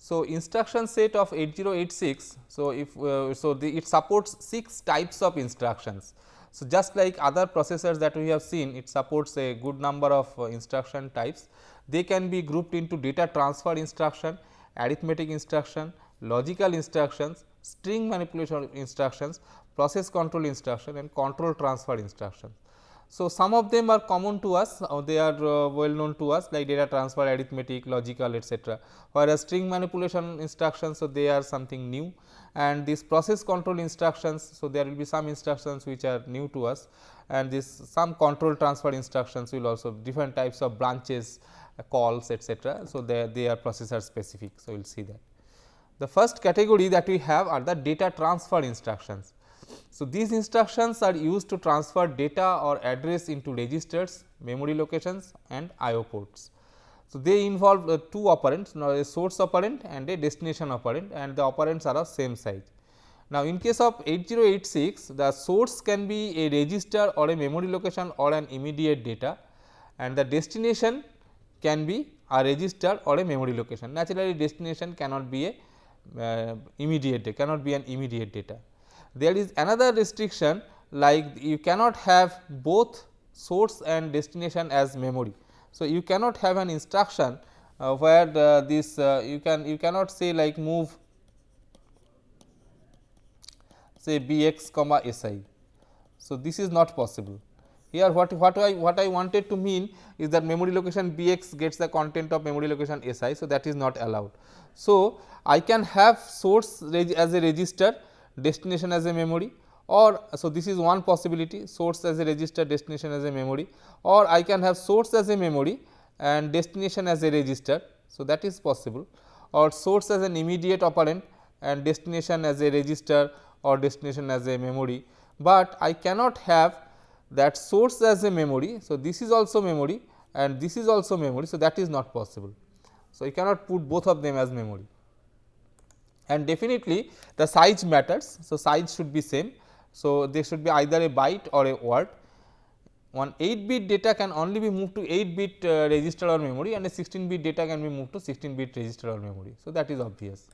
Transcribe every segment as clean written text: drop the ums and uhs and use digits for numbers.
So, instruction set of 8086. So, if it supports 6 types of instructions. So, just like other processors that we have seen, it supports a good number of instruction types. They can be grouped into data transfer instruction, arithmetic instruction, logical instructions, string manipulation instructions, process control instruction and control transfer instructions. So, some of them are common to us, they are well known to us like data transfer, arithmetic, logical, etc. Whereas, string manipulation instructions, so they are something new, and this process control instructions. So, there will be some instructions which are new to us, and this some control transfer instructions will also different types of branches, calls, etc. So, they are processor specific. So, we will see that. The first category that we have are the data transfer instructions. So, these instructions are used to transfer data or address into registers, memory locations and IO ports. So, they involve two operands, now a source operand and a destination operand, and the operands are of same size. Now, in case of 8086, the source can be a register or a memory location or an immediate data, and the destination can be a register or a memory location. Naturally, destination cannot be a immediate, cannot be an immediate data. There is another restriction, like you cannot have both source and destination as memory. So, you cannot have an instruction where this you cannot say like move say bx comma si. So, this is not possible. Here what I wanted to mean is that memory location bx gets the content of memory location si. So, that is not allowed. So, I can have source as a register, destination as a memory, or so this is one possibility, source as a register, destination as a memory, or I can have source as a memory and destination as a register. So, that is possible, or source as an immediate operand and destination as a register or destination as a memory, but I cannot have that source as a memory. So, this is also memory and this is also memory. So, that is not possible. So, you cannot put both of them as memory, and definitely the size matters. So, size should be same. So, there should be either a byte or a word. One 8-bit data can only be moved to 8-bit register or memory, and a 16-bit data can be moved to 16-bit register or memory. So, that is obvious.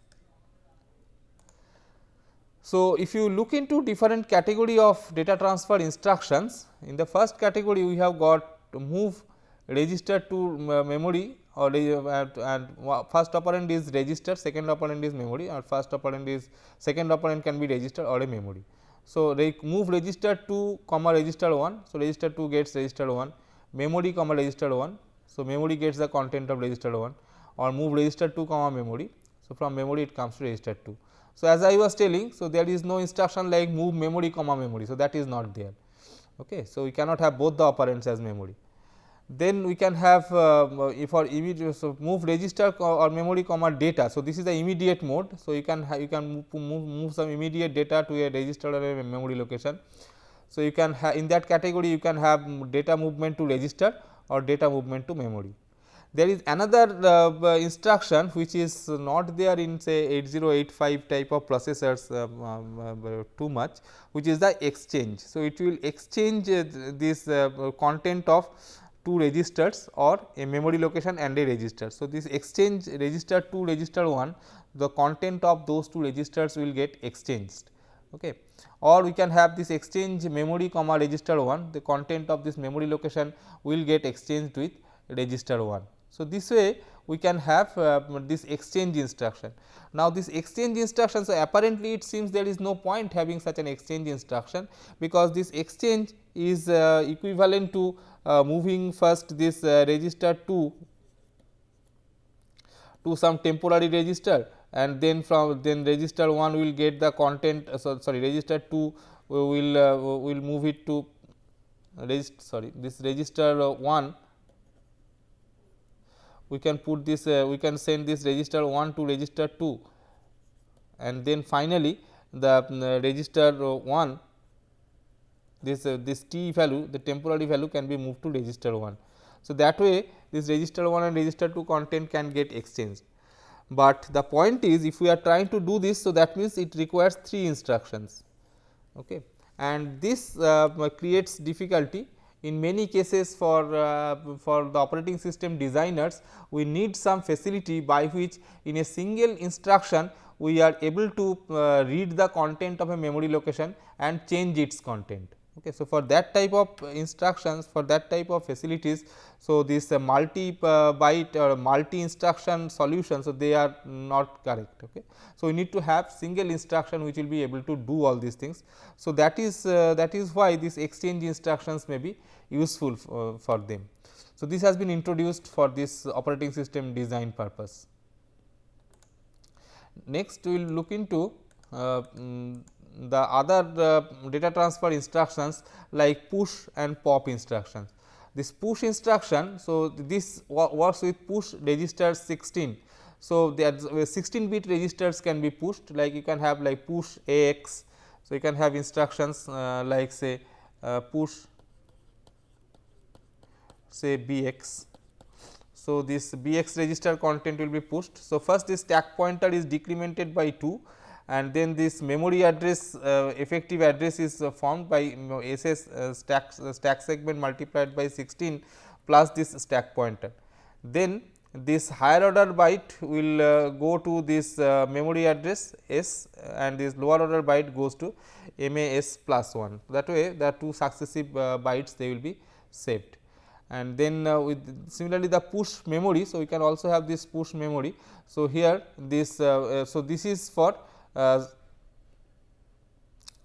So, if you look into different category of data transfer instructions, in the first category we have got move register to memory, or and first operand is register, second operand is memory, or first operand is second operand can be register or a memory. So, move register 2 comma register 1. So, register 2 gets register 1, memory comma register 1. So, memory gets the content of register 1, or move register 2 comma memory. So, from memory it comes to register 2. So, as I was telling, so there is no instruction like move memory comma memory. So, that is not there. Okay. So, we cannot have both the operands as memory. Then we can have for immediate, so move register or memory comma data. So, this is the immediate mode. So, you can move some immediate data to a register or a memory location. So, you can have in that category you can have data movement to register or data movement to memory. There is another instruction which is not there in say 8085 type of processors too much, which is the exchange. So, it will exchange this content of two registers or a memory location and a register. So, this exchange register 2 register 1, the content of those two registers will get exchanged. Okay. Or we can have this exchange memory comma register 1, the content of this memory location will get exchanged with register 1. So, this way we can have this exchange instruction. Now, this exchange instruction, so apparently it seems there is no point having such an exchange instruction, because this exchange is equivalent to moving first this register 2 to some temporary register, and then from then register 1 will get the content, sorry register 2 will move it to this register 1. We can put this we can send this register 1 to register 2, and then finally, the register 1 this t value, the temporary value can be moved to register 1. So, that way this register 1 and register 2 content can get exchanged, but the point is if we are trying to do this. So, that means it requires 3 instructions, okay. And this creates difficulty in many cases for the operating system designers, we need some facility by which in a single instruction we are able to read the content of a memory location and change its content. Okay. So, for that type of instructions, for that type of facilities, so this multi byte or multi instruction solution, so they are not correct. Okay. So, we need to have single instruction which will be able to do all these things. So, that is why this exchange instructions may be useful for them. So, this has been introduced for this operating system design purpose. Next, we will look into the other data transfer instructions like push and pop instructions. This push instruction, so this works with push register 16. So, there 16 bit registers can be pushed, like you can have like push AX. So, you can have instructions like say push say BX. So, this BX register content will be pushed. So, first this stack pointer is decremented by 2, and then this memory address effective address is formed by SS stack segment multiplied by 16 plus this stack pointer. Then this higher order byte will go to this memory address S, and this lower order byte goes to MAS plus 1. That way the two successive bytes they will be saved. And then with similarly the push memory. So, we can also have this push memory. So, here this so this is for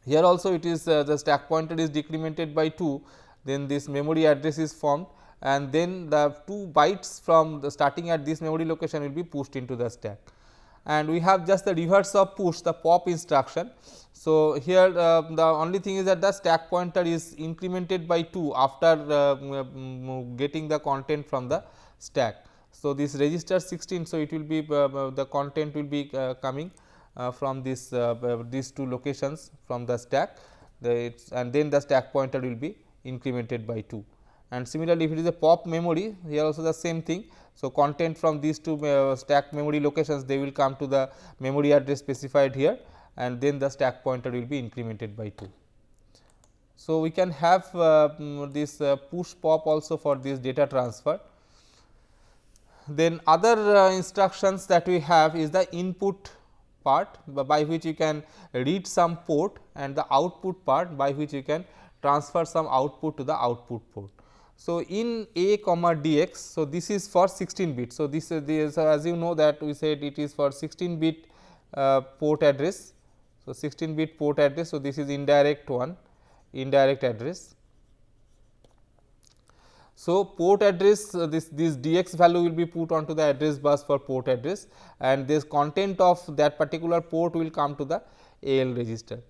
here also it is the stack pointer is decremented by 2, then this memory address is formed, and then the 2 bytes from the starting at this memory location will be pushed into the stack. And we have just the reverse of push, the pop instruction. So, here the only thing is that the stack pointer is incremented by 2 after getting the content from the stack. So, this register 16, so it will be the content will be coming from this these 2 locations from the stack, and then the stack pointer will be incremented by 2. And similarly, if it is a pop memory, here also the same thing. So, content from these 2 stack memory locations, they will come to the memory address specified here, and then the stack pointer will be incremented by 2. So, we can have this push pop also for this data transfer. Then other instructions that we have is the input part, by which you can read some port, and the output part by which you can transfer some output to the output port. So, in A comma dx, so this is for 16 bit. So, this is as you know that we said it is for 16 bit port address. So, 16 bit port address. So, this is indirect one, indirect address. So, port address this dx value will be put onto the address bus for port address, and this content of that particular port will come to the AL register.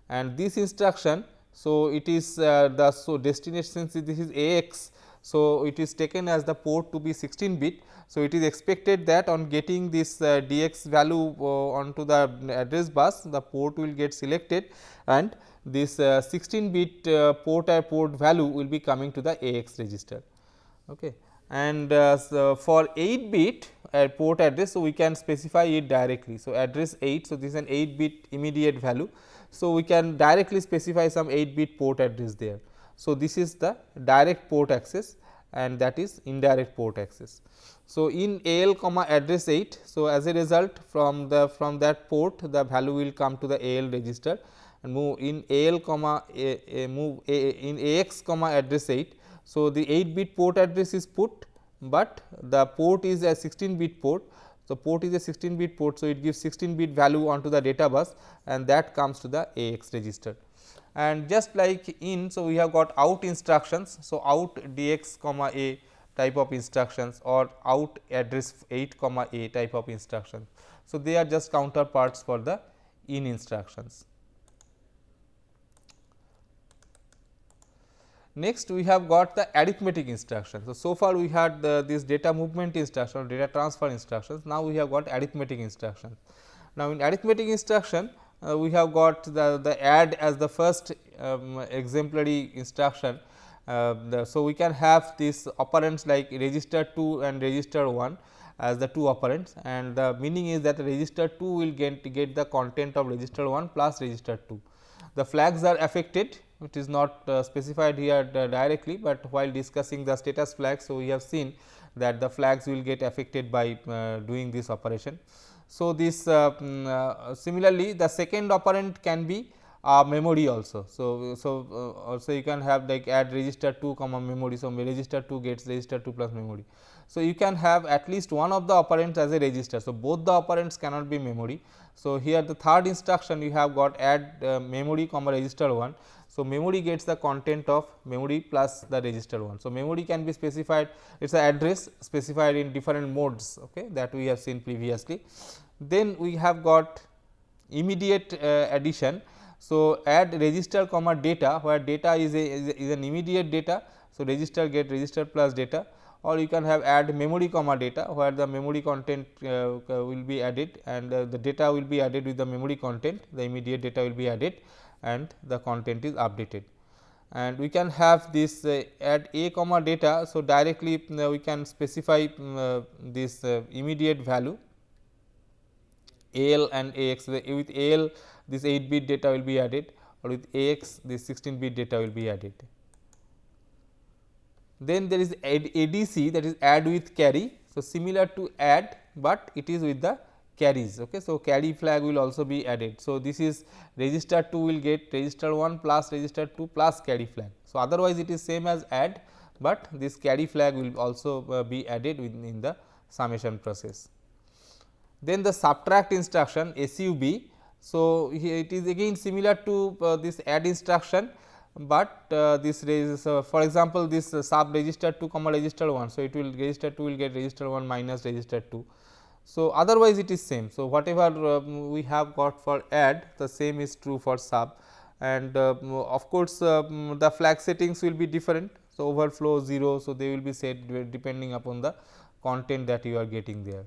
And this instruction, so it is the destination, since this is AX. So, it is taken as the port to be 16 bit. So, it is expected that on getting this dx value onto the address bus, the port will get selected, and this 16 bit port value will be coming to the AX register. Okay. And so for 8 bit port address, so we can specify it directly. So, address 8. So, this is an 8 bit immediate value. So, we can directly specify some 8 bit port address there. So, this is the direct port access, and that is indirect port access. So, in AL comma address 8, so as a result from that port, the value will come to the AL register, and move in AL comma in AX comma address 8. So, the 8 bit port address is put, but the port is a 16 bit port. So, port is a 16 bit port. So, it gives 16 bit value onto the data bus, and that comes to the AX register. And just like in, so we have got out instructions. So, out dx comma a type of instructions, or out address 8 comma a type of instructions. So, they are just counterparts for the in instructions. Next, we have got the arithmetic instructions. So far we had this data movement instruction or data transfer instructions. Now, we have got arithmetic instructions. Now, in arithmetic instruction, we have got the add as the first exemplary instruction. So, we can have these operands like register 2 and register 1 as the 2 operands, and the meaning is that register 2 will get the content of register 1 plus register 2. The flags are affected it is not specified here directly, but while discussing the status flags. So, we have seen that the flags will get affected by doing this operation. So, this similarly the second operand can be memory also. So, also you can have like add register 2 comma memory. So, register 2 gets register 2 plus memory. So, you can have at least one of the operands as a register. So, both the operands cannot be memory. So, here the third instruction you have got add memory comma register 1. So, memory gets the content of memory plus the register 1. So, memory can be specified, it is an address specified in different modes, okay, that we have seen previously. Then we have got immediate addition. So, add register comma data, where data is an immediate data. So, register get register plus data, or you can have add memory comma data, where the memory content will be added, and the data will be added with the memory content, the immediate data will be added and the content is updated. And we can have this add a comma data. So, directly we can specify this immediate value AL and AX. With AL this 8 bit data will be added, or with AX this 16 bit data will be added. Then there is ADC, that is add with carry. So, similar to add, but it is with the carries. Okay. So, carry flag will also be added. So, this is register 2 will get register 1 plus register 2 plus carry flag. So, otherwise it is same as add, but this carry flag will also be added in the summation process. Then the subtract instruction SUB. So, it is again similar to this add instruction, but this for example, this sub register 2 comma register 1. So, it will register 2 will get register 1 minus register 2. So, otherwise it is same. So, whatever we have got for add, the same is true for sub, and of course, the flag settings will be different. So, overflow 0. So, they will be set depending upon the content that you are getting there.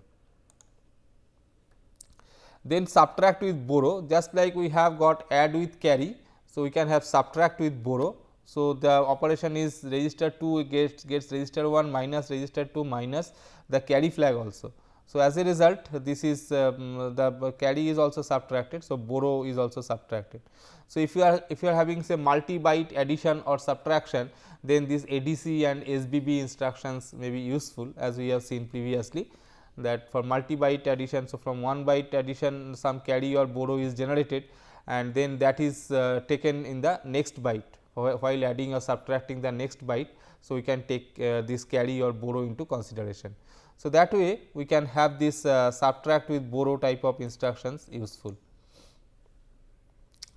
Then subtract with burrow, just like we have got add with carry. So, we can have subtract with burrow. So, the operation is register 2 gets register 1 minus register 2 minus the carry flag also. So, as a result, this is the carry is also subtracted. So, burrow is also subtracted. So, if you are having say multi byte addition or subtraction, then this ADC and SBB instructions may be useful, as we have seen previously, that for multi byte addition. So, from 1 byte addition some carry or burrow is generated, and then that is taken in the next byte while adding or subtracting the next byte. So, we can take this carry or burrow into consideration. So, that way we can have this subtract with burrow type of instructions useful.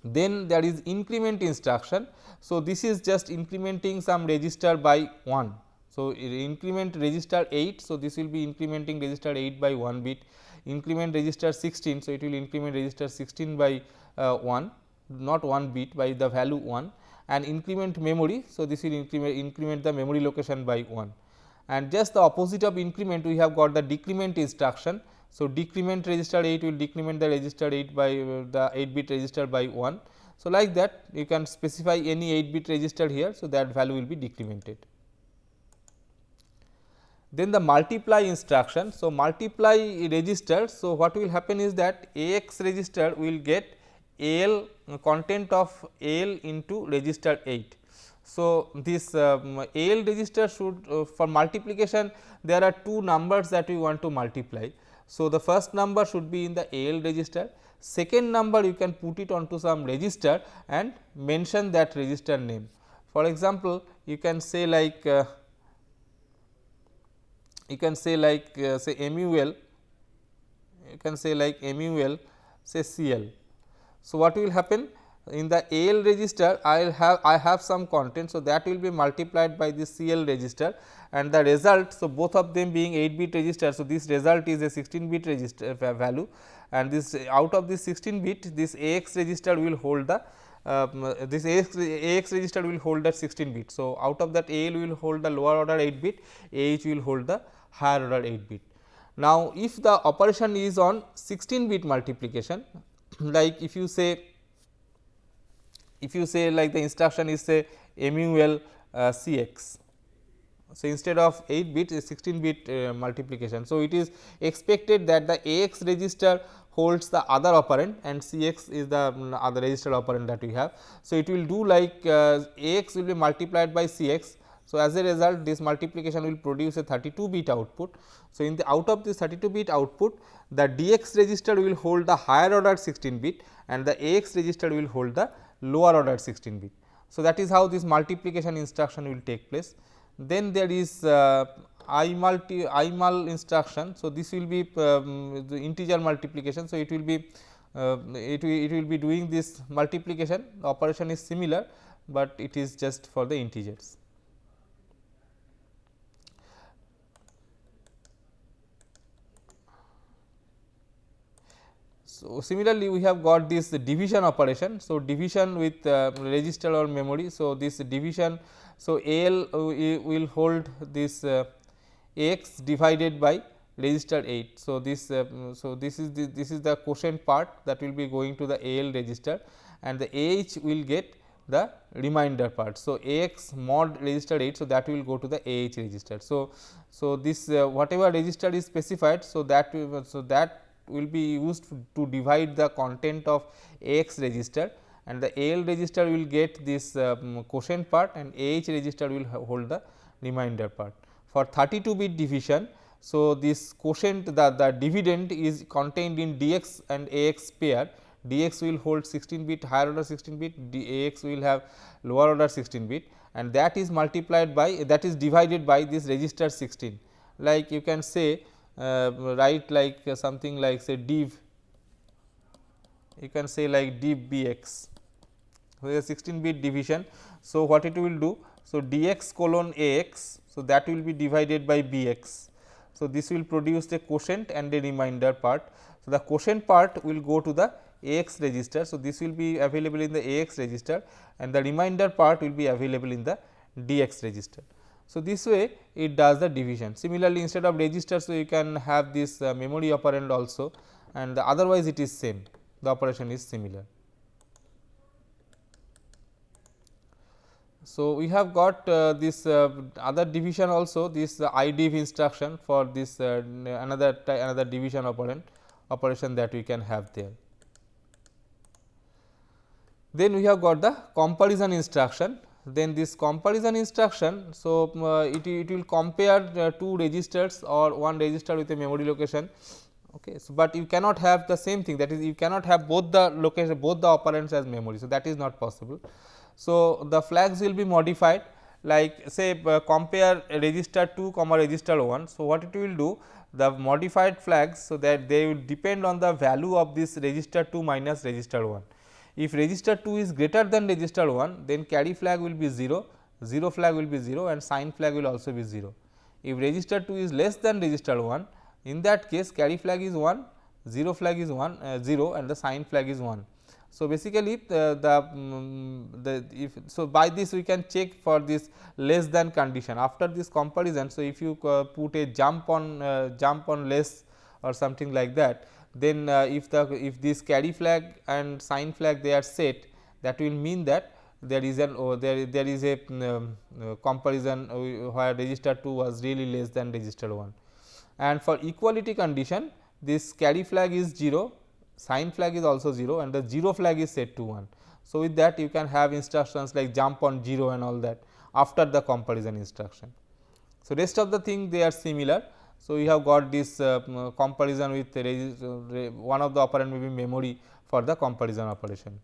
Then there is increment instruction. So, this is just incrementing some register by 1. So, increment register 8. So, this will be incrementing register 8 by 1 bit, increment register 16. So, it will increment register 16 by 1, not 1 bit, by the value 1, and increment memory. So, this will increment the memory location by 1, and just the opposite of increment we have got the decrement instruction. So, decrement register 8 will decrement the register 8 by the 8 bit register by 1. So, like that you can specify any 8 bit register here. So, that value will be decremented. Then the multiply instruction. So, multiply register. So, what will happen is that AX register will get AL content of AL into register 8. So, this AL register should for multiplication there are two numbers that we want to multiply. So, the first number should be in the AL register, second number you can put it onto some register and mention that register name. For example, you can say like say MUL, you can say like MUL say CL. So, what will happen in the AL register, I have some content. So, that will be multiplied by the CL register, and the result. So, both of them being 8 bit register. So, this result is a 16 bit register value, and this out of this 16 bit, this AX register will hold the this AX register will hold that 16 bit. So, out of that AL will hold the lower order 8 bit, AH will hold the higher order 8 bit. Now, if the operation is on 16 bit multiplication, like if you say like the instruction is say MUL CX. So, instead of 8 bit is 16 bit multiplication. So, it is expected that the AX register holds the other operand and Cx is the other registered operand that we have. So, it will do like Ax will be multiplied by Cx. So, as a result this multiplication will produce a 32 bit output. So, in the out of this 32 bit output, the Dx register will hold the higher order 16 bit and the Ax register will hold the lower order 16 bit. So, that is how this multiplication instruction will take place. Then there is imul instruction. So, this will be the integer multiplication. So, it will be it will be doing this multiplication. The operation is similar, but it is just for the integers. So, similarly, we have got this division operation. So, division with register or memory. So, this division. So, AL will hold this X divided by register 8. So, this is the quotient part that will be going to the AL register and the AH will get the remainder part. So, AX mod register 8. So, that will go to the AH register. So, this whatever register is specified. So, that will be used to divide the content of AX register and the AL register will get this quotient part and AH register will hold the remainder part. For 32 bit division, so this quotient the dividend is contained in Dx and Ax pair. Dx will hold 16 bit higher order 16 bit, Ax will have lower order 16 bit and that is multiplied by that is divided by this register 16. Like you can say write like something like say div, you can say like div Bx, where 16 bit division. So, what it will do? So, Dx colon Ax, so that will be divided by Bx. So, this will produce the quotient and the remainder part. So, the quotient part will go to the Ax register. So, this will be available in the Ax register and the remainder part will be available in the Dx register. So, this way it does the division. Similarly, instead of register, so you can have this memory operand also and otherwise it is same, the operation is similar. So, we have got this other division also, this IDIV instruction for this another division operation that we can have there. Then we have got the comparison instruction. Then this comparison instruction, so it will compare two registers or one register with a memory location. Okay, so but you cannot have the same thing, that is you cannot have both the location, both the operands as memory. So, that is not possible. So, the flags will be modified like say compare register 2 comma register 1. So, what it will do, the modified flags, so that they will depend on the value of this register 2 minus register 1. If register 2 is greater than register 1, then carry flag will be 0, 0 flag will be 0 and sign flag will also be 0. If register 2 is less than register 1, in that case carry flag is 1, 0 flag is 0 and the sign flag is 1. So, basically so by this we can check for this less than condition after this comparison. So, if you put a jump on less or something like that, then if this carry flag and sign flag they are set, that will mean that there is an there is a comparison where register 2 was really less than register 1. And for equality condition, this carry flag is 0, sign flag is also 0 and the 0 flag is set to 1. So, with that you can have instructions like jump on 0 and all that after the comparison instruction. So, rest of the thing they are similar. So, we have got this comparison with one of the operand may be memory for the comparison operation.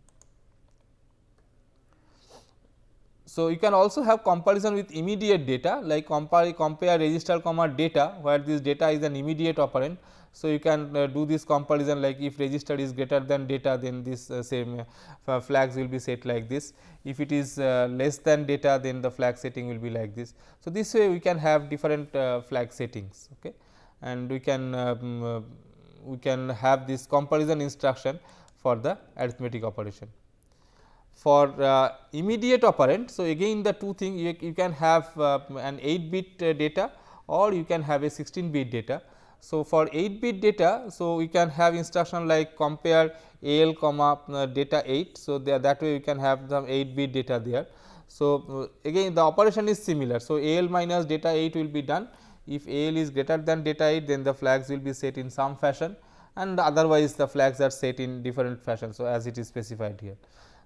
So, you can also have comparison with immediate data like compare register comma data, where this data is an immediate operand. So, you can do this comparison like if register is greater than data, then this same flags will be set like this. If it is less than data, then the flag setting will be like this. So, this way we can have different flag settings, okay, and we can have this comparison instruction for the arithmetic operation. For immediate operand, so again the two things, you can have an 8 bit data or you can have a 16 bit data. So, for 8 bit data, so we can have instruction like compare AL comma data 8. So, that way we can have the 8 bit data there. So, again the operation is similar. So, AL minus data 8 will be done. If AL is greater than data 8, then the flags will be set in some fashion and otherwise the flags are set in different fashion. So, as it is specified here.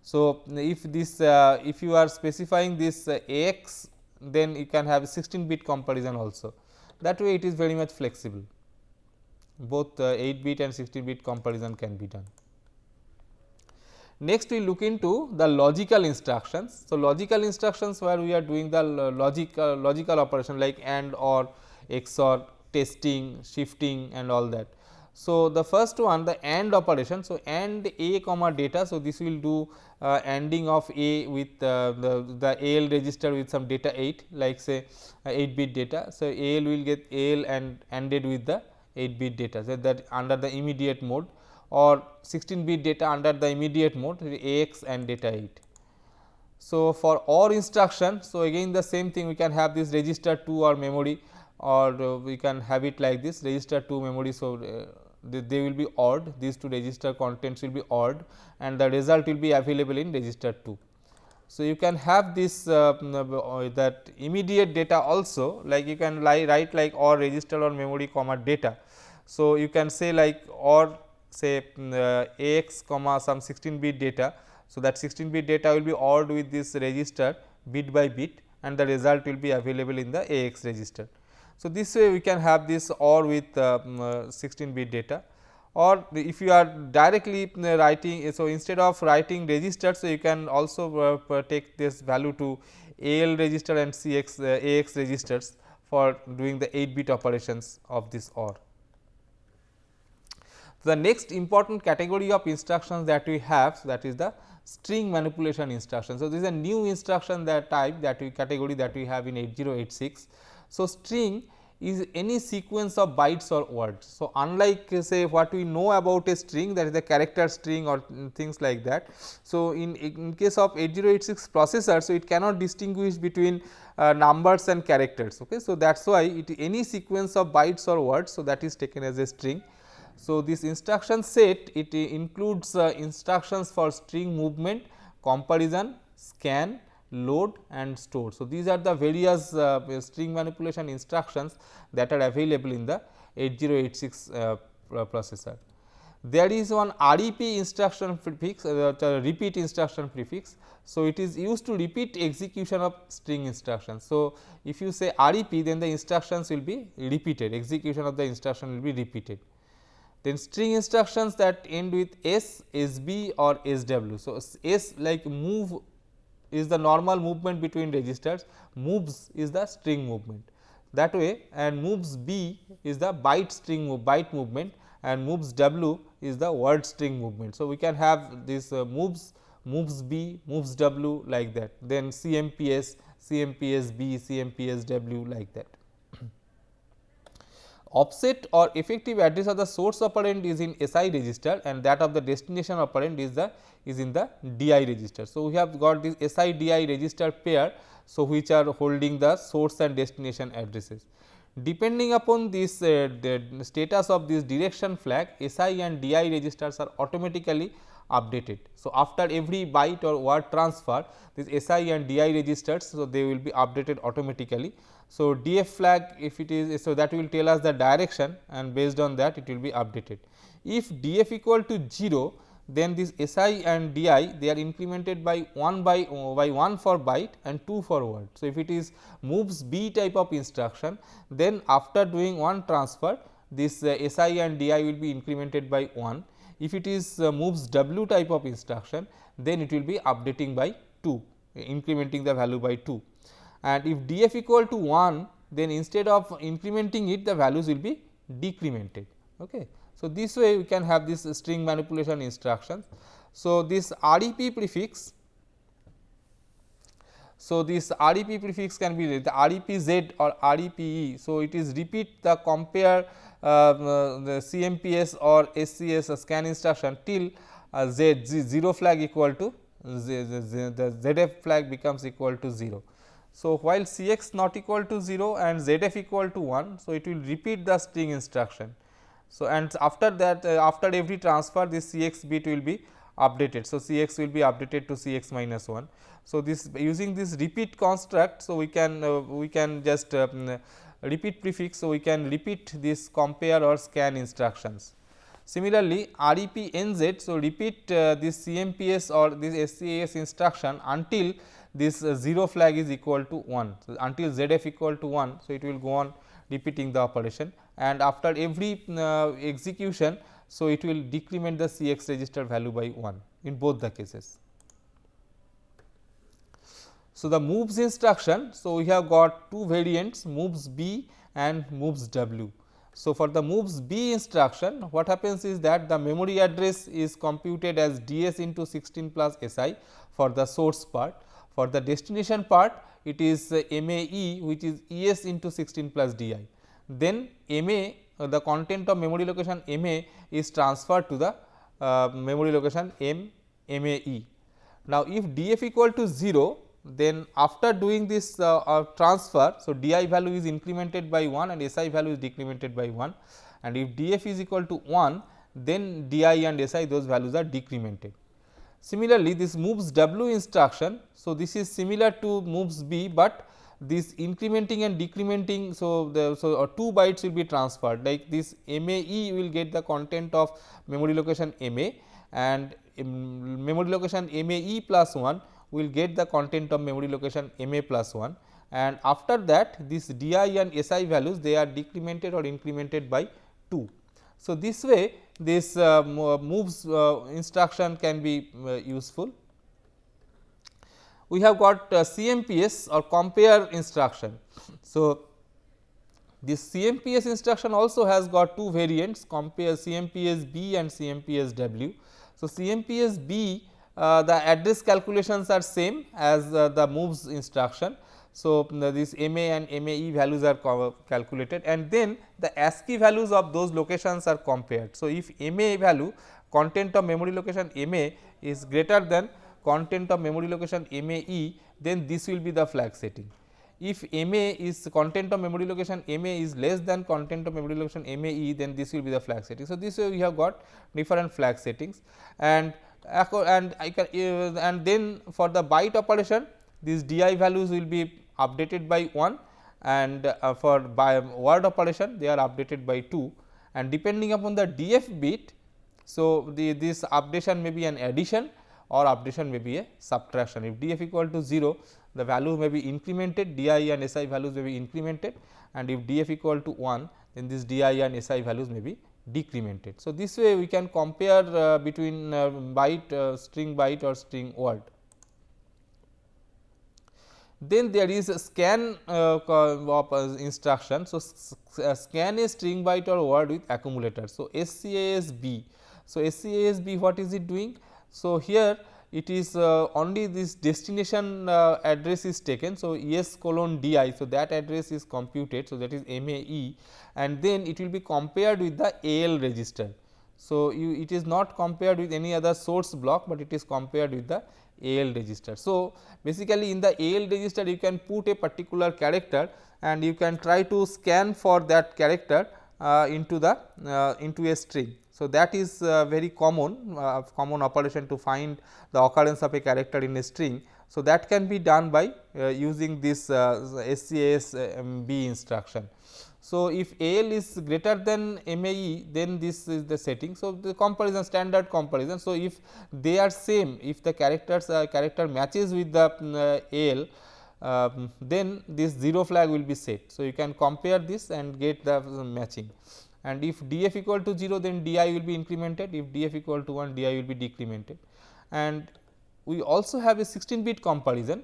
So, if this if you are specifying this AX, then you can have 16 bit comparison also, that way it is very much flexible, both 8 bit and 16 bit comparison can be done. Next we look into the logical instructions. So, logical instructions where we are doing the logical operation like AND, OR, XOR, testing, shifting and all that. So, the first one, the AND operation. So, AND A comma data. So, this will do ANDing of A with the AL register with some data 8, like say 8 bit data. So, AL will get AL and ANDed with the 8 bit data, so that under the immediate mode, or 16 bit data under the immediate mode AX and data 8. So, for OR instruction, so again the same thing, we can have this register 2 or memory, or we can have it like this register 2 memory. So, they will be ORed, these two register contents will be ORed and the result will be available in register 2. So, you can have this that immediate data also, like you can write like OR register or memory comma data. So, you can say like OR say AX comma some 16 bit data. So, that 16 bit data will be ORed with this register bit by bit and the result will be available in the AX register. So, this way we can have this OR with 16 bit data, or if you are directly writing. So, instead of writing register, so you can also take this value to AL register and CX AX registers for doing the 8 bit operations of this OR. The next important category of instructions that we have, so that is the string manipulation instruction. So, this is a new instruction that type that we category that we have in 8086. So, string is any sequence of bytes or words. So, unlike say what we know about a string, that is the character string or things like that. So, in case of 8086 processor, so it cannot distinguish between numbers and characters. Okay. So, that is why it any sequence of bytes or words, so that is taken as a string. So, this instruction set, it includes instructions for string movement, comparison, scan, load and store. So, these are the various string manipulation instructions that are available in the 8086 processor. There is one REP instruction prefix, repeat instruction prefix. So, it is used to repeat execution of string instructions. So, if you say REP, then the instructions will be repeated, execution of the instruction will be repeated. Then string instructions that end with S, SB or SW. So, S like move is the normal movement between registers, moves is the string movement that way, and moves B is the byte movement, and moves W is the word string movement. So, we can have this moves B, moves W like that, then CMPS, CMPS B, CMPS W like that. Offset or effective address of the source operand is in SI register and that of the destination operand is in the DI register. So, we have got this SI DI register pair, so which are holding the source and destination addresses. Depending upon this the status of this direction flag, SI and DI registers are automatically updated. So, after every byte or word transfer, this SI and DI registers, so they will be updated automatically. So, DF flag, if it is, so that will tell us the direction and based on that it will be updated. If DF equal to 0, then this SI and DI they are incremented by 1 for byte and 2 for word. So, if it is moves B type of instruction, then after doing one transfer, this SI and DI will be incremented by 1. If it is moves W type of instruction, then it will be updating by 2, incrementing the value by 2. And if DF equal to 1, then instead of incrementing it, the values will be decremented. Okay. So, this way we can have this string manipulation instructions. So, this REP prefix, so this REP prefix can be the REPZ or REPE. So, it is repeat the compare the CMPS or SCS scan instruction till Z 0 flag equal to the ZF flag becomes equal to 0. So, while Cx not equal to 0 and Zf equal to 1, so it will repeat the string instruction. So, and after that after every transfer this Cx bit will be updated. So, Cx will be updated to Cx minus 1. So, this using this repeat construct, so we can just repeat prefix. So, we can repeat this compare or scan instructions. Similarly, REP NZ, so repeat this CMPS or this SCAS instruction until this 0 flag is equal to 1. So, until ZF equal to 1. So, it will go on repeating the operation, and after every execution, so it will decrement the CX register value by 1 in both the cases. So, the moves instruction, so we have got two variants, moves B and moves W. So, for the moves B instruction, what happens is that the memory address is computed as DS into 16 plus SI for the source part. For the destination part, it is MAE, which is ES into 16 plus DI. Then MA, the content of memory location MA is transferred to the memory location MAE. Now, if DF equal to 0, then after doing this transfer, so DI value is incremented by 1 and SI value is decremented by 1, and if DF is equal to 1, then DI and SI, those values are decremented. Similarly, this moves W instruction, so this is similar to moves B, but this incrementing and decrementing, so the 2 bytes will be transferred, like this MAE will get the content of memory location MA, and memory location MAE plus 1 will get the content of memory location MA plus 1, and after that this DI and SI values, they are decremented or incremented by 2. So, this way this moves instruction can be useful. We have got CMPS or compare instruction. So, this CMPS instruction also has got two variants, compare CMPS B and CMPS W. So, CMPS B, the address calculations are same as the moves instruction. So, this MA and MAE values are calculated, and then the ASCII values of those locations are compared. So, if MA value, content of memory location MA is greater than content of memory location MAE, then this will be the flag setting. If MA is content of memory location MA is less than content of memory location MAE, then this will be the flag setting. So, this way we have got different flag settings, and then for the byte operation, these DI values will be updated by 1, and for by word operation they are updated by 2, and depending upon the DF bit. So, this updation may be an addition or updation may be a subtraction. If DF equal to 0, the value may be incremented, DI and SI values may be incremented, and if DF equal to 1, then this DI and SI values may be decremented. So, this way we can compare between byte, string byte or string word. Then there is a scan instruction. So, scan a string byte or word with accumulator. So, SCAS B. So, SCAS B, what is it doing? So, here it is only this destination address is taken. So, ES colon DI. So, that address is computed. So, that is MAE, and then it will be compared with the AL register. So, it is not compared with any other source block, but it is compared with the AL register. So, basically in the AL register you can put a particular character and you can try to scan for that character into a string. So, that is very common operation to find the occurrence of a character in a string. So, that can be done by using this SCAS B instruction. So, if AL is greater than MAE, then this is the setting. So, the comparison, standard comparison. So, if they are same, if the character matches with the AL, then this 0 flag will be set. So, you can compare this and get the matching, and if DF equal to 0, then DI will be incremented, if DF equal to 1, DI will be decremented. And we also have a 16-bit comparison.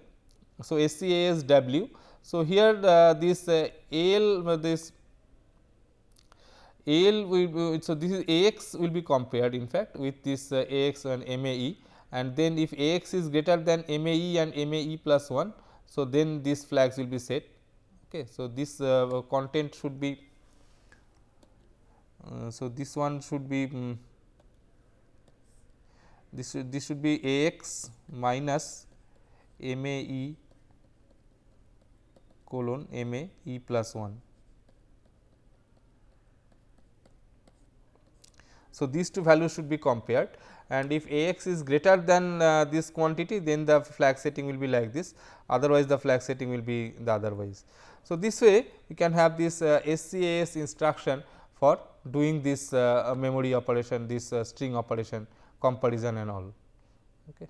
So, SCAS W. So, here this AL, this AL will be, so this is AX will be compared in fact with this AX and MAE, and then if AX is greater than MAE and MAE plus 1, so then these flags will be set. Okay. So, this content should be, so this one should be this should be AX minus MAE colon MAE plus 1. So, these two values should be compared, and if AX is greater than this quantity, then the flag setting will be like this, otherwise the flag setting will be the otherwise. So, this way you can have this SCAS instruction for doing this memory operation, this string operation comparison and all. Okay.